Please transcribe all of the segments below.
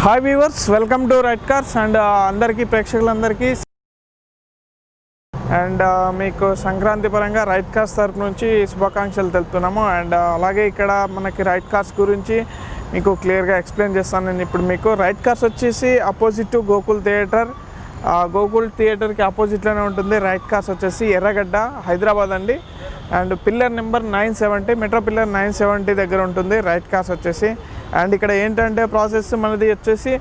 Hi viewers, welcome to right cars and అందరికీ ప్రేక్షకులందరికీ and మీకు సంక్రాంతి పరంగా రైట్ కార్స్ తరపు నుంచి శుభాకాంక్షలు తెలుపుతున్నాము. అండ్ అలాగే ఇక్కడ మనకి రైట్ కార్స్ గురించి మీకు క్లియర్గా ఎక్స్ప్లెయిన్ చేస్తాను. నేను ఇప్పుడు మీకు రైట్ కార్స్ వచ్చేసి అపోజిట్ టు గోకుల్ థియేటర్కి ఆపోజిట్లోనే ఉంటుంది. రైట్ కార్స్ వచ్చేసి ఎర్రగడ్డ, హైదరాబాద్ అండి. And pillar number 970, metro pillar 970 దగ్గర ఉంటుంది రైట్ కార్స్ వచ్చేసి. అండ్ ఇక్కడ ఏంటంటే ప్రాసెస్ మనది వచ్చేసి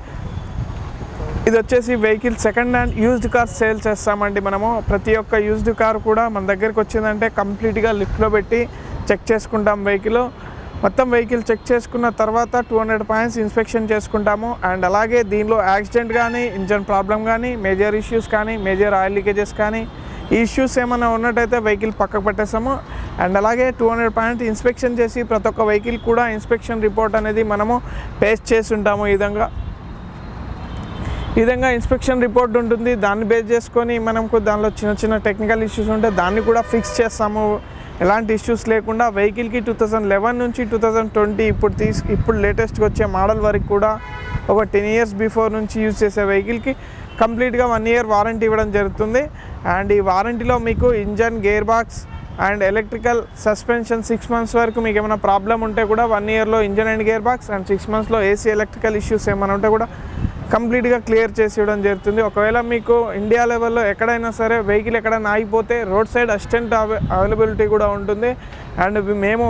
ఇది వచ్చేసి vehicle second hand used car sale చేస్తామండి. మనము ప్రతి ఒక్క యూజ్డ్ కార్ కూడా మన దగ్గరికి వచ్చిందంటే కంప్లీట్గా లిఫ్ట్లో పెట్టి చెక్ చేసుకుంటాం. మొత్తం వెహికల్ చెక్ చేసుకున్న తర్వాత 200 పాయింట్స్ ఇన్స్పెక్షన్ చేసుకుంటాము. అండ్ అలాగే దీనిలో యాక్సిడెంట్ కానీ, ఇంజన్ ప్రాబ్లం కానీ, మేజర్ ఇష్యూస్ కానీ, మేజర్ ఆయిల్ లీకేజెస్ కానీ, ఈ ఇష్యూస్ ఏమైనా ఉన్నట్టయితే వెహికల్ పక్కకు పెట్టేస్తాము. అండ్ అలాగే 200 పాయింట్ ఇన్స్పెక్షన్ చేసి ప్రతి ఒక్క వెహికల్ కూడా ఇన్స్పెక్షన్ రిపోర్ట్ అనేది మనము పేస్ట్ చేసి ఉంటాము. ఈ విధంగా ఇన్స్పెక్షన్ రిపోర్ట్ ఉంటుంది. దాన్ని బేస్ చేసుకొని మనకు దానిలో చిన్న టెక్నికల్ ఇష్యూస్ ఉంటే దాన్ని కూడా ఫిక్స్ చేస్తాము. ఎలాంటి ఇష్యూస్ లేకుండా వెహికల్కి 2011 నుంచి 2020 ఇప్పుడు లేటెస్ట్గా వచ్చే మోడల్ వరకు కూడా ఒక 10 years బిఫోర్ నుంచి యూజ్ చేసే వెహికల్కి కంప్లీట్గా 1 year వారంటీ ఇవ్వడం జరుగుతుంది. అండ్ ఈ వారంటీలో మీకు engine, gear box and electrical suspension 6 months వరకు మీకు ఏమైనా ప్రాబ్లం ఉంటే కూడా 1 yearలో engine and gear box and 6 monthsలో ఏసీ ఎలక్ట్రికల్ ఇష్యూస్ ఏమైనా ఉంటే కూడా కంప్లీట్గా క్లియర్ చేసి ఇవ్వడం జరుగుతుంది. ఒకవేళ మీకు ఇండియా లెవెల్లో ఎక్కడైనా సరే వెహికల్ ఎక్కడైనా ఆగిపోతే రోడ్ సైడ్ అసిస్టెంట్ అవైలబిలిటీ కూడా ఉంటుంది. అండ్ మేము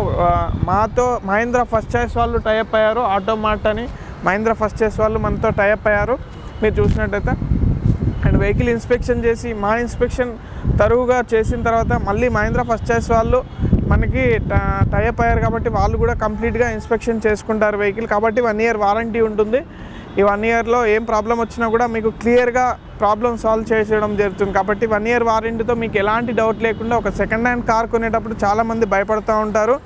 మాతో మహీంద్రా ఫస్ట్ చాయిస్ వాళ్ళు టైఅప్ అయ్యారు. ఆటో మార్ట్ అని మహీంద్రా ఫస్ట్ చాయిస్ వాళ్ళు మనతో టైఅప్ అయ్యారు మీరు చూసినట్టయితే. అండ్ వెహికల్ ఇన్స్పెక్షన్ చేసి మా ఇన్స్పెక్షన్ తరువుగా చేసిన తర్వాత మళ్ళీ మహీంద్రా ఫస్ట్ చాయిస్ వాళ్ళు మనకి టైఅప్ అయ్యారు కాబట్టి వాళ్ళు కూడా కంప్లీట్గా ఇన్స్పెక్షన్ చేసుకుంటారు వెహికల్. కాబట్టి 1 year వారంటీ ఉంటుంది. ఈ 1 yearలో ఏం ప్రాబ్లం వచ్చినా కూడా మీకు క్లియర్గా ప్రాబ్లం సాల్వ్ చేసేయడం జరుగుతుంది. కాబట్టి 1 year వారంటీతో మీకు ఎలాంటి డౌట్ లేకుండా ఒక సెకండ్ హ్యాండ్ కార్ కొనేటప్పుడు చాలామంది భయపడుతూ ఉంటారు.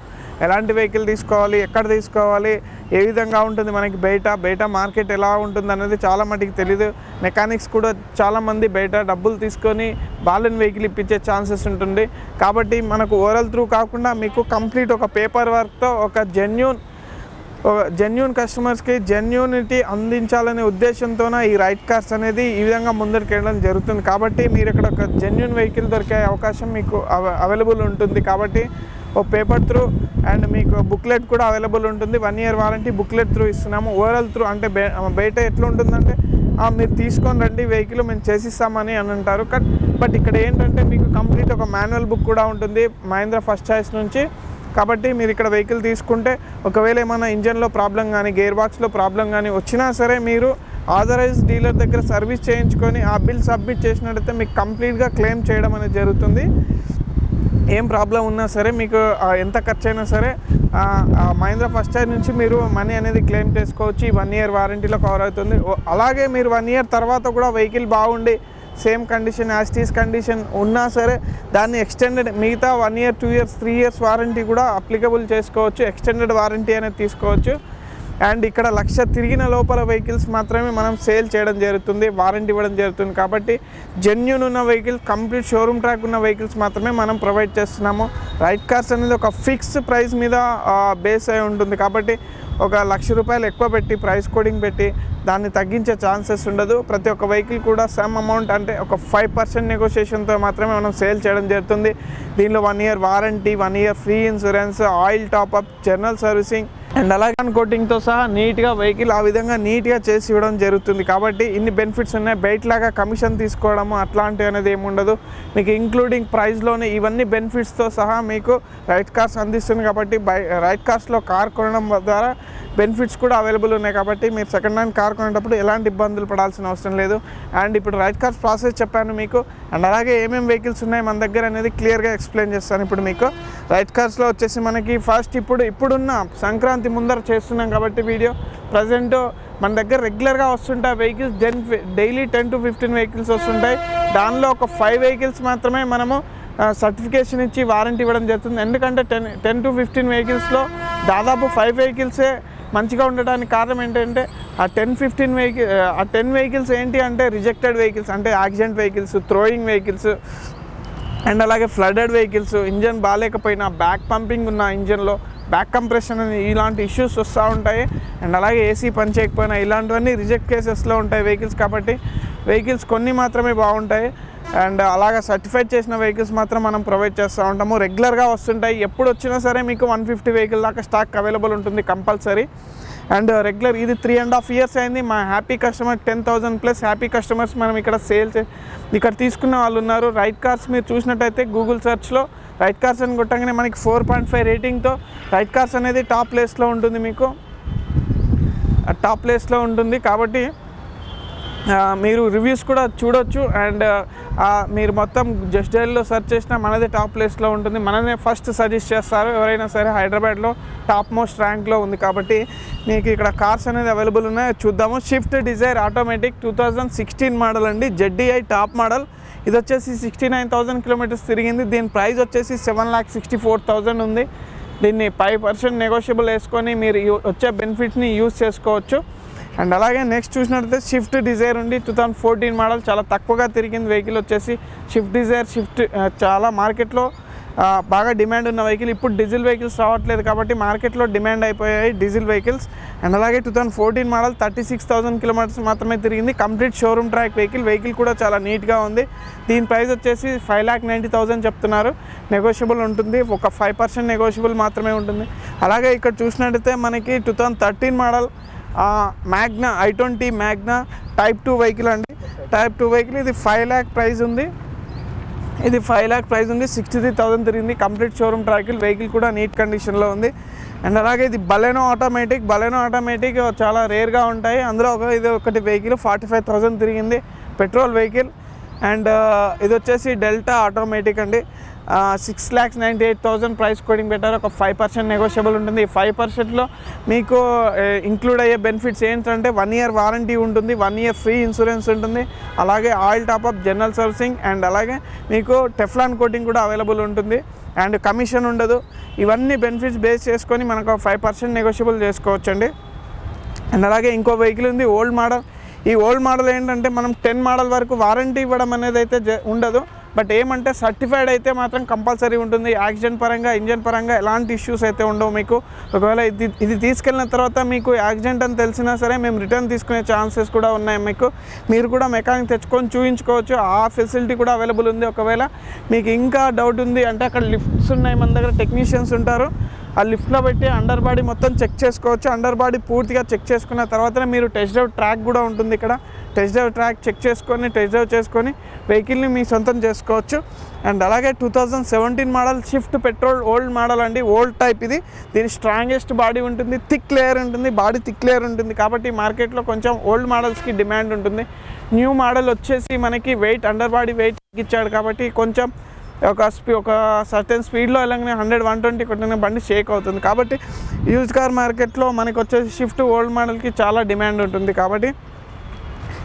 ఎలాంటి వెహికల్ తీసుకోవాలి, ఎక్కడ తీసుకోవాలి, ఏ విధంగా ఉంటుంది, మనకి బయట మార్కెట్ ఎలా ఉంటుంది అనేది చాలా మటుకు తెలీదు. మెకానిక్స్ కూడా చాలామంది బయట డబ్బులు తీసుకొని వాళ్ళని వెహికల్ ఇప్పించే ఛాన్సెస్ ఉంటుంది. కాబట్టి మనకు ఓరల్ త్రూ కాకుండా మీకు కంప్లీట్ ఒక పేపర్ వర్క్తో ఒక జెన్యూన్ కస్టమర్స్కి జెన్యూనిటీ అందించాలనే ఉద్దేశంతోనే ఈ రైట్ కార్స్ అనేది ఈ విధంగా ముందరికి వెళ్ళడం జరుగుతుంది. కాబట్టి మీరు ఇక్కడ ఒక జెన్యూన్ వెహికల్ దొరికే అవకాశం మీకు అవైలబుల్ ఉంటుంది. కాబట్టి ఓ పేపర్ త్రూ అండ్ మీకు బుక్లెట్ కూడా అవైలబుల్ ఉంటుంది. 1 year వారంటీ బుక్లెట్ త్రూ ఇస్తున్నాము. ఓవరాల్ త్రూ అంటే బయట ఎట్లా ఉంటుందంటే మీరు తీసుకొని రండి వెహికల్ మేము చేసిస్తామని అని అంటారు. బట్ ఇక్కడ ఏంటంటే మీకు కంప్లీట్ ఒక మాన్యువల్ బుక్ కూడా ఉంటుంది మహీంద్రా ఫస్ట్ చాయిస్ నుంచి. కాబట్టి మీరు ఇక్కడ వెహికల్ తీసుకుంటే ఒకవేళ ఏమైనా ఇంజన్లో ప్రాబ్లం కానీ, గేర్ బాక్స్లో ప్రాబ్లం కానీ వచ్చినా సరే మీరు ఆథరైజ్ డీలర్ దగ్గర సర్వీస్ చేయించుకొని ఆ బిల్ సబ్మిట్ చేసినట్టయితే మీకు కంప్లీట్గా క్లెయిమ్ చేయడం అనేది జరుగుతుంది. ఏం ప్రాబ్లం ఉన్నా సరే మీకు ఎంత ఖర్చు అయినా సరే మహీంద్రా ఫస్ట్ చాయిస్ నుంచి మీరు మనీ అనేది క్లెయిమ్ చేసుకోవచ్చు. ఈ 1 year వారంటీలో కవర్ అవుతుంది. అలాగే మీరు 1 year తర్వాత కూడా వెహికల్ బాగుండి సేమ్ కండిషన్, యాస్టీస్ కండిషన్ ఉన్నా సరే దాన్ని ఎక్స్టెండెడ్ మిగతా 1 year, 2 years, 3 years వారంటీ కూడా అప్లికబుల్ చేసుకోవచ్చు. ఎక్స్టెండెడ్ వారంటీ అనేది తీసుకోవచ్చు. అండ్ ఇక్కడ 1,00,000 తిరిగిన లోపల వెహికల్స్ మాత్రమే మనం సేల్ చేయడం జరుగుతుంది, వారంటీ ఇవ్వడం జరుగుతుంది. కాబట్టి జెన్యూన్ ఉన్న వెహికల్, కంప్లీట్ షోరూమ్ ట్రాక్ ఉన్న వెహికల్స్ మాత్రమే మనం ప్రొవైడ్ చేస్తున్నాము. రైట్ కార్స్ అనేది ఒక ఫిక్స్ ప్రైస్ మీద బేస్ అయి ఉంటుంది. కాబట్టి ఒక ₹1,00,000 ఎక్కువ పెట్టి ప్రైస్ కోడింగ్ పెట్టి దాన్ని తగ్గించే ఛాన్సెస్ ఉండదు. ప్రతి ఒక్క వెహికల్ కూడా సమ్ అమౌంట్ అంటే ఒక 5% నెగోషియేషన్తో మాత్రమే మనం సేల్ చేయడం జరుగుతుంది. దీనిలో 1 year warranty, 1 year free insurance, oil top-up, general servicing and అలాగే కోటింగ్తో సహా నీట్గా వెహికల్ ఆ విధంగా నీట్గా చేసి ఇవ్వడం జరుగుతుంది. కాబట్టి ఇన్ని బెనిఫిట్స్ ఉన్నాయి. బయటలాగా కమిషన్ తీసుకోవడము అట్లాంటివి అనేది ఏమి ఉండదు. మీకు ఇంక్లూడింగ్ ప్రైస్లోనే ఇవన్నీ బెనిఫిట్స్తో సహా మీకు రైట్ కార్స్ అందిస్తుంది. కాబట్టి రైట్ కార్స్లో కార్ కొనడం ద్వారా బెనిఫిట్స్ కూడా అవైలబుల్ ఉన్నాయి. కాబట్టి మీరు సెకండ్ హ్యాండ్ కార్ కొనేటప్పుడు ఎలాంటి ఇబ్బందులు పడాల్సిన అవసరం లేదు. అండ్ ఇప్పుడు రైట్ కార్స్ ప్రాసెస్ చెప్పాను మీకు. అండ్ అలాగే ఏమేమి వెహికల్స్ ఉన్నాయి మన దగ్గర అనేది క్లియర్గా ఎక్స్ప్లెయిన్ చేస్తాను ఇప్పుడు మీకు. రైట్ కార్స్లో వచ్చేసి మనకి ఫస్ట్ ఇప్పుడున్న సంక్రాంతి ముందర చేస్తున్నాం కాబట్టి వీడియో ప్రజెంట్ మన దగ్గర రెగ్యులర్గా వస్తుంటాయి వెహికల్స్. డైలీ 10 to 15 వెహికల్స్ వస్తుంటాయి. దానిలో ఒక 5 వెహికల్స్ మాత్రమే మనము సర్టిఫికేషన్ ఇచ్చి వారంటీ ఇవ్వడం జరుగుతుంది. ఎందుకంటే 10 to 15 వెహికల్స్లో దాదాపు 5 వెహికల్సే మంచిగా ఉండడానికి కారణం ఏంటంటే ఆ 10 వెహికల్స్ ఏంటి అంటే రిజెక్టెడ్ వెహికల్స్, అంటే accident vehicles, throwing vehicles and అలాగే ఫ్లడెడ్ వెహికల్స్, ఇంజన్ బాగాలేకపోయినా, బ్యాక్ పంపింగ్ ఉన్న ఇంజన్లో బ్యాక్ కంప్రెషన్ అని ఇలాంటి ఇష్యూస్ వస్తూ ఉంటాయి. అండ్ అలాగే ఏసీ పని చేయకపోయినా ఇలాంటివన్నీ రిజెక్ట్ కేసెస్లో ఉంటాయి వెహికల్స్. కాబట్టి వెహికల్స్ కొన్ని మాత్రమే బాగుంటాయి. అండ్ అలాగా సర్టిఫైడ్ చేసిన వెహికల్స్ మాత్రం మనం ప్రొవైడ్ చేస్తూ ఉంటాము. రెగ్యులర్గా వస్తుంటాయి. ఎప్పుడు వచ్చినా సరే మీకు 150 వెహికల్ దాకా స్టాక్ అవైలబుల్ ఉంటుంది కంపల్సరీ. అండ్ రెగ్యులర్ ఇది 3.5 years అయింది. మా హ్యాపీ కస్టమర్ 10,000+ హ్యాపీ కస్టమర్స్ మనం ఇక్కడ ఇక్కడ తీసుకున్న వాళ్ళు ఉన్నారు. రైట్ కార్స్ మీరు చూసినట్టయితే గూగుల్ సెర్చ్లో రైట్ కార్స్ అని కొట్టగానే మనకి 4.5 రేటింగ్తో రైట్ కార్స్ అనేది టాప్ ప్లేస్లో ఉంటుంది. మీకు టాప్ ప్లేస్లో ఉంటుంది. కాబట్టి మీరు రివ్యూస్ కూడా చూడొచ్చు. అండ్ మీరు మొత్తం జస్ట్ డైల్లో సెర్చ్ చేసినా మనదే టాప్ ప్లేస్లో ఉంటుంది. మననే ఫస్ట్ సజెస్ట్ చేస్తారు ఎవరైనా సరే. హైదరాబాద్లో టాప్ మోస్ట్ ర్యాంక్లో ఉంది. కాబట్టి మీకు ఇక్కడ కార్స్ అనేది అవైలబుల్ ఉన్నాయి. చూద్దాము. స్విఫ్ట్ డిజైర్ ఆటోమేటిక్ 2016 మోడల్ అండి. ZDI top model. ఇది వచ్చేసి 69,000 కిలోమీటర్స్ తిరిగింది. దీని ప్రైస్ వచ్చేసి 7,64,000 ఉంది. దీన్ని 5% నెగోషియబుల్ వేసుకొని మీరు వచ్చే బెనిఫిట్ని యూజ్ చేసుకోవచ్చు. అండ్ అలాగే నెక్స్ట్ చూసినట్లయితే స్విఫ్ట్ డిజైర్ ఉంది. 2014 మోడల్. చాలా తక్కువగా తిరిగింది వెహికల్ వచ్చేసి స్విఫ్ట్ డిజైర్. చాలా మార్కెట్లో బాగా డిమాండ్ ఉన్న వెహికల్. ఇప్పుడు డీజిల్ వెహికల్స్ రావట్లేదు కాబట్టి మార్కెట్లో డిమాండ్ అయిపోయాయి డీజిల్ వెహికల్స్. అండ్ అలాగే 2014 మోడల్ 36,000 కిలోమీటర్స్ మాత్రమే తిరిగింది. కంప్లీట్ షోరూమ్ ట్రాక్ వెహికల్ కూడా చాలా నీట్గా ఉంది. దీని ప్రైస్ వచ్చేసి 5,90,000 చెప్తున్నారు. నెగోషియబుల్ ఉంటుంది. ఒక 5% నెగోషియబుల్ మాత్రమే ఉంటుంది. అలాగే ఇక్కడ చూసినట్టయితే మనకి 2013 model Magna i20 Magna type 2 vehicle అండి. Type 2 vehicle. ఇది 5 lakh ప్రైస్ ఉంది. 63,000 తిరిగింది. కంప్లీట్ షోరూమ్ ట్రాక్ వెహికల్ కూడా నీట్ కండిషన్లో ఉంది. అండ్ అలాగే ఇది బలెనో ఆటోమేటిక్ చాలా రేర్గా ఉంటాయి. అందులో ఇది ఒకటి వెహికల్ 45,000 తిరిగింది. Petrol vehicle. అండ్ ఇది వచ్చేసి డెల్టా ఆటోమేటిక్ అండి. 6,98,000 ప్రైస్ కోడింగ్ పెట్టారు. ఒక 5% నెగోషియబుల్ ఉంటుంది. ఈ 5%లో మీకు ఇంక్లూడ్ అయ్యే బెనిఫిట్స్ ఏంటంటే 1 year వారంటీ ఉంటుంది, 1 year ఫ్రీ ఇన్సూరెన్స్ ఉంటుంది, అలాగే oil top-up, general servicing, and అలాగే మీకు టెఫ్లాన్ కోటింగ్ కూడా అవైలబుల్ ఉంటుంది. అండ్ కమిషన్ ఉండదు. ఇవన్నీ బెనిఫిట్స్ బేస్ చేసుకొని మనకు 5% నెగోషియబుల్ చేసుకోవచ్చండి. అండ్ అలాగే ఇంకో వెహికల్ ఉంది ఓల్డ్ మోడల్. ఈ ఓల్డ్ మోడల్ ఏంటంటే మనం 10 మోడల్ వరకు వారంటీ ఇవ్వడం అనేది అయితే ఉండదు. బట్ ఏమంటే సర్టిఫైడ్ అయితే మాత్రం కంపల్సరీ ఉంటుంది. యాక్సిడెంట్ పరంగా, ఇంజన్ పరంగా ఎలాంటి ఇష్యూస్ అయితే ఉండవు మీకు. ఒకవేళ ఇది తీసుకెళ్ళిన తర్వాత మీకు యాక్సిడెంట్ అని తెలిసినా సరే మేము రిటర్న్ తీసుకునే ఛాన్సెస్ కూడా ఉన్నాయి మీకు. మీరు కూడా మెకానిక్ తెచ్చుకొని చూయించుకోవచ్చు. ఆ ఫెసిలిటీ కూడా అవైలబుల్ ఉంది. ఒకవేళ మీకు ఇంకా డౌట్ ఉంది అంటే అక్కడ లిఫ్ట్స్ ఉన్నాయి, మన దగ్గర టెక్నీషియన్స్ ఉంటారు. ఆ లిఫ్ట్లో పెట్టి అండర్ బాడీ మొత్తం చెక్ చేసుకోవచ్చు. అండర్ బాడీ పూర్తిగా చెక్ చేసుకున్న తర్వాతనే మీరు టెస్ట్ డ్రైవ్ ట్రాక్ కూడా ఉంటుంది ఇక్కడ. టెస్ట్ డ్రైవ్ ట్రాక్ చెక్ చేసుకొని టెస్ట్ డ్రైవ్ చేసుకొని వెహికల్ని మీ సొంతం చేసుకోవచ్చు. అండ్ అలాగే 2017 model Swift petrol old model అండి. ఓల్డ్ టైప్ ఇది. దీని స్ట్రాంగెస్ట్ బాడీ ఉంటుంది, థిక్ లేయర్ ఉంటుంది, బాడీ థిక్ లేయర్ ఉంటుంది. కాబట్టి మార్కెట్లో కొంచెం ఓల్డ్ మోడల్స్కి డిమాండ్ ఉంటుంది. న్యూ మోడల్ వచ్చేసి మనకి వెయిట్, అండర్ బాడీ వెయిట్ ఇచ్చాడు కాబట్టి కొంచెం ఒక సర్టెన్ స్పీడ్లో వెళ్ళగానే 100-120 కొట్టిన బండి షేక్ అవుతుంది. కాబట్టి యూజ్ కార్ మార్కెట్లో మనకి వచ్చేసి స్విఫ్ట్ ఓల్డ్ మోడల్కి చాలా డిమాండ్ ఉంటుంది. కాబట్టి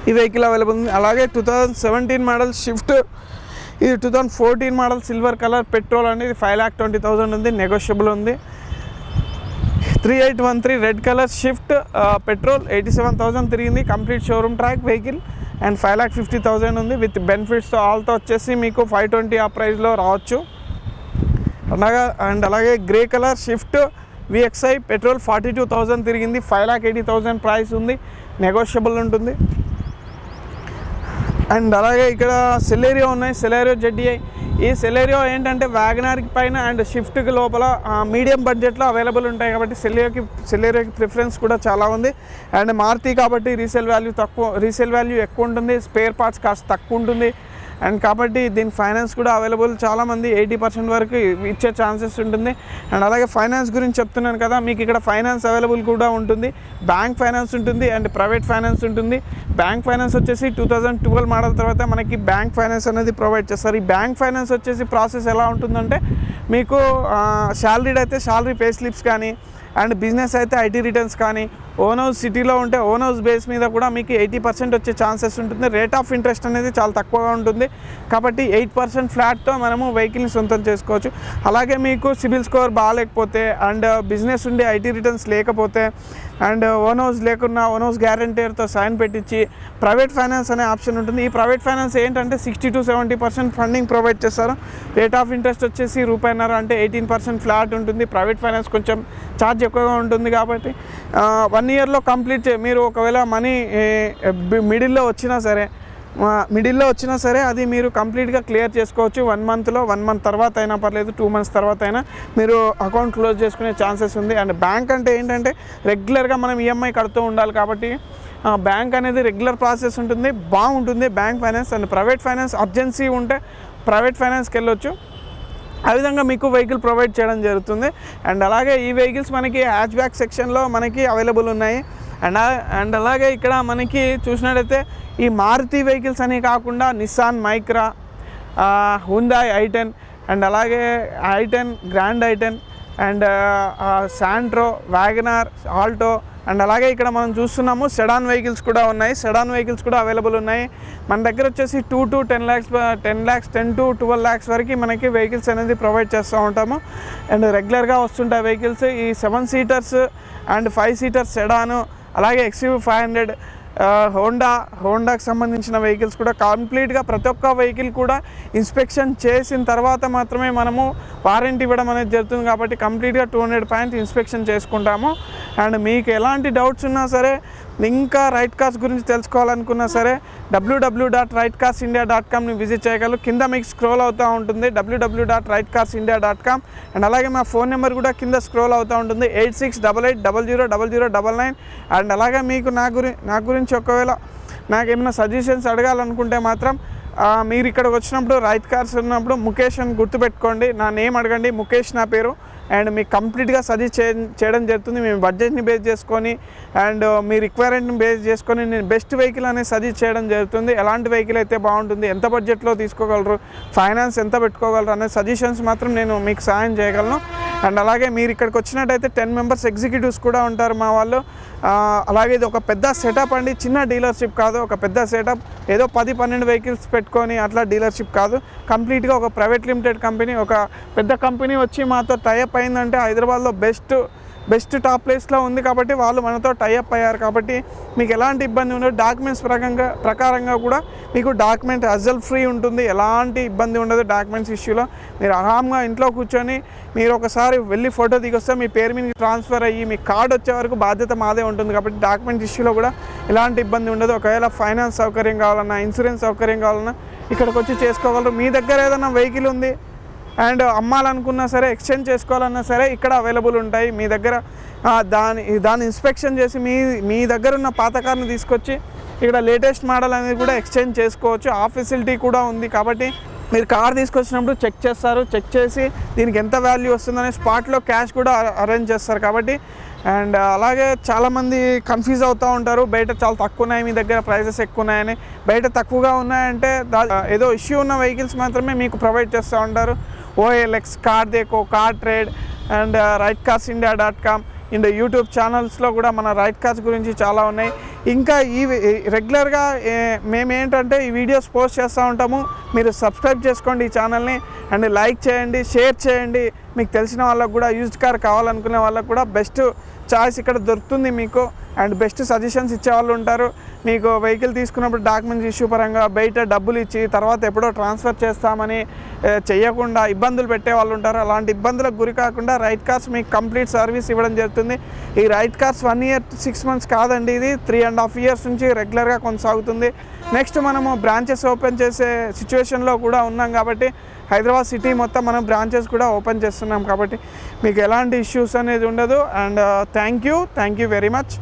ఈ వెహికల్ అవైలబుల్ ఉంది. అలాగే 2017 మోడల్ స్విఫ్ట్. ఇది 2014 మోడల్ సిల్వర్ కలర్ పెట్రోల్ అండి. ఇది 5,20,000 ఉంది. నెగోషియబుల్ ఉంది. 3813 రెడ్ కలర్ స్విఫ్ట్ పెట్రోల్ 87,000 తిరిగింది. Complete showroom track vehicle. And 5,50,000 ఉంది. విత్ బెనిఫిట్స్తో ఆల్తో వచ్చేసి మీకు 520 ఆ ప్రైస్లో రావచ్చు. అండ్ అలాగే grey colour Swift VXI petrol 42,000 తిరిగింది. 5,80,000 ప్రైస్ ఉంది. నెగోషియబుల్ ఉంటుంది. అండ్ అలాగే ఇక్కడ సెలెరియో ఉన్నాయి. సెలెరియో ZDI. ఈ సెలెరియో ఏంటంటే వ్యాగనార్కి పైన అండ్ షిఫ్ట్కి లోపల మీడియం బడ్జెట్లో అవైలబుల్ ఉంటాయి. కాబట్టి సెలెరియోకి ప్రిఫరెన్స్ కూడా చాలా ఉంది. అండ్ మారుతి కాబట్టి రీసేల్ వాల్యూ ఎక్కువ ఉంటుంది. స్పేర్ పార్ట్స్ కాస్త తక్కువ ఉంటుంది. అండ్ కాబట్టి దీని ఫైనాన్స్ కూడా అవైలబుల్. చాలామంది 80% వరకు ఇచ్చే ఛాన్సెస్ ఉంటుంది. అండ్ అలాగే ఫైనాన్స్ గురించి చెప్తున్నాను కదా, మీకు ఇక్కడ ఫైనాన్స్ అవైలబుల్ కూడా ఉంటుంది. బ్యాంక్ ఫైనాన్స్ ఉంటుంది అండ్ ప్రైవేట్ ఫైనాన్స్ ఉంటుంది. బ్యాంక్ ఫైనాన్స్ వచ్చేసి 2012 మోడల్ తర్వాత మనకి బ్యాంక్ ఫైనాన్స్ అనేది ప్రొవైడ్ చేస్తారు. ఈ బ్యాంక్ ఫైనాన్స్ వచ్చేసి ప్రాసెస్ ఎలా ఉంటుందంటే మీకు శాలరీడ్ అయితే శాలరీ పే స్లిప్స్ కానీ, అండ్ బిజినెస్ అయితే IT రిటర్న్స్ కానీ, ఓన్ హౌస్ సిటీలో ఉంటే ఓన్ హౌస్ బేస్ మీద కూడా మీకు 80% వచ్చే ఛాన్సెస్ ఉంటుంది. రేట్ ఆఫ్ ఇంట్రెస్ట్ అనేది చాలా తక్కువగా ఉంటుంది కాబట్టి 8% ఫ్లాట్తో మనము వెహికల్ని సొంతం చేసుకోవచ్చు. అలాగే మీకు సిబిల్ స్కోర్ బాగాలేకపోతే అండ్ బిజినెస్ ఉండి ఐటీ రిటర్న్స్ లేకపోతే అండ్ ఓన్ హౌస్ లేకున్నా ఓన్ హౌస్ గ్యారంటీర్తో సైన్ పెట్టించి ప్రైవేట్ ఫైనాన్స్ అనే ఆప్షన్ ఉంటుంది. ఈ ప్రైవేట్ ఫైనాన్స్ ఏంటంటే 60 to 70% ఫండింగ్ ప్రొవైడ్ చేస్తారు. రేట్ ఆఫ్ ఇంట్రెస్ట్ వచ్చేసి ₹1.5 అంటే 18% ఫ్లాట్ ఉంటుంది. ప్రైవేట్ ఫైనాన్స్ కొంచెం ఛార్జ్ ఎక్కువగా ఉంటుంది కాబట్టి 1 ఇయర్లో కంప్లీట్ మీరు ఒకవేళ మనీ మిడిల్లో వచ్చినా సరే అది మీరు కంప్లీట్గా క్లియర్ చేసుకోవచ్చు. 1 మంత్లో 1 మంత్ తర్వాత అయినా పర్లేదు, 2 మంత్స్ తర్వాత అయినా మీరు అకౌంట్ క్లోజ్ చేసుకునే ఛాన్సెస్ ఉంది. అండ్ బ్యాంక్ అంటే ఏంటంటే రెగ్యులర్గా మనం ఈఎంఐ కడుతూ ఉండాలి కాబట్టి బ్యాంక్ అనేది రెగ్యులర్ ప్రాసెస్ ఉంటుంది, బాగుంటుంది bank finance. And private finance urgency ఉంటే ప్రైవేట్ ఫైనాన్స్కి వెళ్ళొచ్చు. ఆ విధంగా మీకు వెహికల్ ప్రొవైడ్ చేయడం జరుగుతుంది. అండ్ అలాగే ఈ వెహికల్స్ మనకి హ్యాచ్ బ్యాక్ సెక్షన్లో మనకి అవైలబుల్ ఉన్నాయి. అండ్ అలాగే ఇక్కడ మనకి చూసినట్టయితే ఈ మారుతి వెహికల్స్ అని కాకుండా Nissan Micra, Hyundai i10 and అలాగే i10, grand i10 and Santro, WagonR, Alto and అలాగే ఇక్కడ మనం చూస్తున్నాము సెడాన్ వెహికల్స్ కూడా ఉన్నాయి. సెడాన్ వెహికల్స్ కూడా అవైలబుల్ ఉన్నాయి. మన దగ్గర వచ్చేసి 2 to 10 lakhs 10 to 12 lakhs వరకు మనకి వెహికల్స్ అనేది ప్రొవైడ్ చేస్తూ ఉంటాము. అండ్ రెగ్యులర్గా వస్తుంటాయి వెహికల్స్. ఈ 7 సీటర్స్ అండ్ 5 సీటర్స్ సెడాను, అలాగే XUV500 హోండాకి సంబంధించిన వెహికల్స్ కూడా కంప్లీట్గా ప్రతి ఒక్క వెహికల్ కూడా ఇన్స్పెక్షన్ చేసిన తర్వాత మాత్రమే మనము వారంటీ ఇవ్వడం అనేది జరుగుతుంది కాబట్టి కంప్లీట్గా 200 పాయింట్ ఇన్స్పెక్షన్ చేసుకుంటాము. అండ్ మీకు ఎలాంటి డౌట్స్ ఉన్నా సరే, ఇంకా రైట్ కార్స్ గురించి తెలుసుకోవాలనుకున్నా సరే www.rightcarsindia.comని విజిట్ చేయగలరు. కింద మీకు స్క్రోల్ అవుతూ ఉంటుంది www.rightcarsindia.com. అండ్ అలాగే మా ఫోన్ నెంబర్ కూడా కింద స్క్రోల్ అవుతూ ఉంటుంది 8688000099. అండ్ అలాగే మీకు నా గురించి ఒకవేళ నాకేమైనా సజెషన్స్ అడగాలనుకుంటే మాత్రం మీరు ఇక్కడికి వచ్చినప్పుడు రైట్ కార్స్ ఉన్నప్పుడు ముఖేష్ అని గుర్తుపెట్టుకోండి. నా నేమ్ అడగండి, ముఖేష్ నా పేరు. అండ్ మీకు కంప్లీట్గా సజెస్ట్ చేయడం జరుగుతుంది. మేము బడ్జెట్ని బేస్ చేసుకొని అండ్ మీ రిక్వైర్మెంట్ని బేస్ చేసుకొని నేను బెస్ట్ వెహికల్ అనేది సజెస్ట్ చేయడం జరుగుతుంది. ఎలాంటి వెహికల్ అయితే బాగుంటుంది, ఎంత బడ్జెట్లో తీసుకోగలరు, ఫైనాన్స్ ఎంత పెట్టుకోగలరు అనే సజెషన్స్ మాత్రం నేను మీకు సాయం చేయగలను. అండ్ అలాగే మీరు ఇక్కడికి వచ్చినట్టయితే 10 మెంబర్స్ ఎగ్జిక్యూటివ్స్ కూడా ఉంటారు మా వాళ్ళు. అలాగే ఇది ఒక పెద్ద సెటప్ అండి, చిన్న డీలర్షిప్ కాదు, ఒక పెద్ద సెటప్. ఏదో 10-12 వెహికల్స్ పెట్టుకొని అట్లా డీలర్షిప్ కాదు. కంప్లీట్గా ఒక ప్రైవేట్ లిమిటెడ్ కంపెనీ, ఒక పెద్ద కంపెనీ వచ్చి మాతో టైఅప్ అయిందంటే హైదరాబాద్లో బెస్ట్ టాప్ ప్లేస్లో ఉంది కాబట్టి వాళ్ళు మనతో టైఅప్ అయ్యారు కాబట్టి మీకు ఎలాంటి ఇబ్బంది ఉండదు. డాక్యుమెంట్స్ ప్రకారంగా కూడా మీకు డాక్యుమెంట్ అజల్ ఫ్రీ ఉంటుంది, ఎలాంటి ఇబ్బంది ఉండదు. డాక్యుమెంట్స్ ఇష్యూలో మీరు ఆరాంగా ఇంట్లో కూర్చొని మీరు ఒకసారి వెళ్ళి ఫోటో దిగొస్తే మీ పేరు మీద ట్రాన్స్ఫర్ అయ్యి మీ కార్డు వచ్చే వరకు బాధ్యత మాదే ఉంటుంది కాబట్టి డాక్యుమెంట్ ఇష్యూలో కూడా ఎలాంటి ఇబ్బంది ఉండదు. ఒకవేళ ఫైనాన్స్ సౌకర్యం కావాలన్నా, ఇన్సూరెన్స్ సౌకర్యం కావాలన్నా ఇక్కడికి వచ్చి చేసుకోగలరు. మీ దగ్గర ఏదైనా వెహికల్ ఉంది అండ్ అమ్మాలనుకున్నా సరే, ఎక్స్చేంజ్ చేసుకోవాలన్నా సరే ఇక్కడ అవైలబుల్ ఉంటాయి. మీ దగ్గర దాన్ని ఇన్స్పెక్షన్ చేసి మీ దగ్గర ఉన్న పాత కార్ని తీసుకొచ్చి ఇక్కడ లేటెస్ట్ మోడల్ అనేది కూడా ఎక్స్చేంజ్ చేసుకోవచ్చు. ఆ ఫెసిలిటీ కూడా ఉంది కాబట్టి మీరు కార్ తీసుకొచ్చినప్పుడు చెక్ చేస్తారు. చెక్ చేసి దీనికి ఎంత వాల్యూ వస్తుందనే స్పాట్లో క్యాష్ కూడా అరేంజ్ చేస్తారు కాబట్టి. అండ్ అలాగే చాలామంది కన్ఫ్యూజ్ అవుతూ ఉంటారు, బయట చాలా తక్కువ ఉన్నాయి, మీ దగ్గర ప్రైజెస్ ఎక్కువ ఉన్నాయని. బయట తక్కువగా ఉన్నాయంటే ఏదో ఇష్యూ ఉన్న వెహికల్స్ మాత్రమే మీకు ప్రొవైడ్ చేస్తూ ఉంటారు. OLX, CarDekho, CarTrade and rightcarsindia.com ఇండ్ యూట్యూబ్ ఛానల్స్లో కూడా మన రైట్ కార్స్ గురించి చాలా ఉన్నాయి. ఇంకా ఈ రెగ్యులర్గా మేమేంటంటే ఈ వీడియోస్ పోస్ట్ చేస్తూ ఉంటాము. మీరు సబ్స్క్రైబ్ చేసుకోండి ఈ ఛానల్ని అండ్ లైక్ చేయండి, షేర్ చేయండి. మీకు తెలిసిన వాళ్ళకు కూడా యూజ్డ్ కార్ కావాలనుకునే వాళ్ళకు కూడా బెస్ట్ చాయిస్ ఇక్కడ దొరుకుతుంది మీకు. అండ్ బెస్ట్ సజెషన్స్ ఇచ్చేవాళ్ళు ఉంటారు. మీకు వెహికల్ తీసుకున్నప్పుడు డాక్యుమెంట్స్ ఇష్యూ పరంగా బయట డబ్బులు ఇచ్చి తర్వాత ఎప్పుడో ట్రాన్స్ఫర్ చేస్తామని చేయకుండా ఇబ్బందులు పెట్టే వాళ్ళు ఉంటారు. అలాంటి ఇబ్బందులకు గురి కాకుండా రైట్ కార్స్ మీకు కంప్లీట్ సర్వీస్ ఇవ్వడం జరుగుతుంది. ఈ రైట్ కార్స్ 1 year 6 months కాదండి, ఇది 3.5 years నుంచి రెగ్యులర్గా కొనసాగుతుంది. నెక్స్ట్ మనము బ్రాంచెస్ ఓపెన్ చేసే సిచ్యువేషన్లో కూడా ఉన్నాం కాబట్టి హైదరాబాద్ సిటీ మొత్తం మనం బ్రాంచెస్ కూడా ఓపెన్ చేస్తున్నాం కాబట్టి మీకు ఎలాంటి ఇష్యూస్ అనేది ఉండదు. And thank you very much.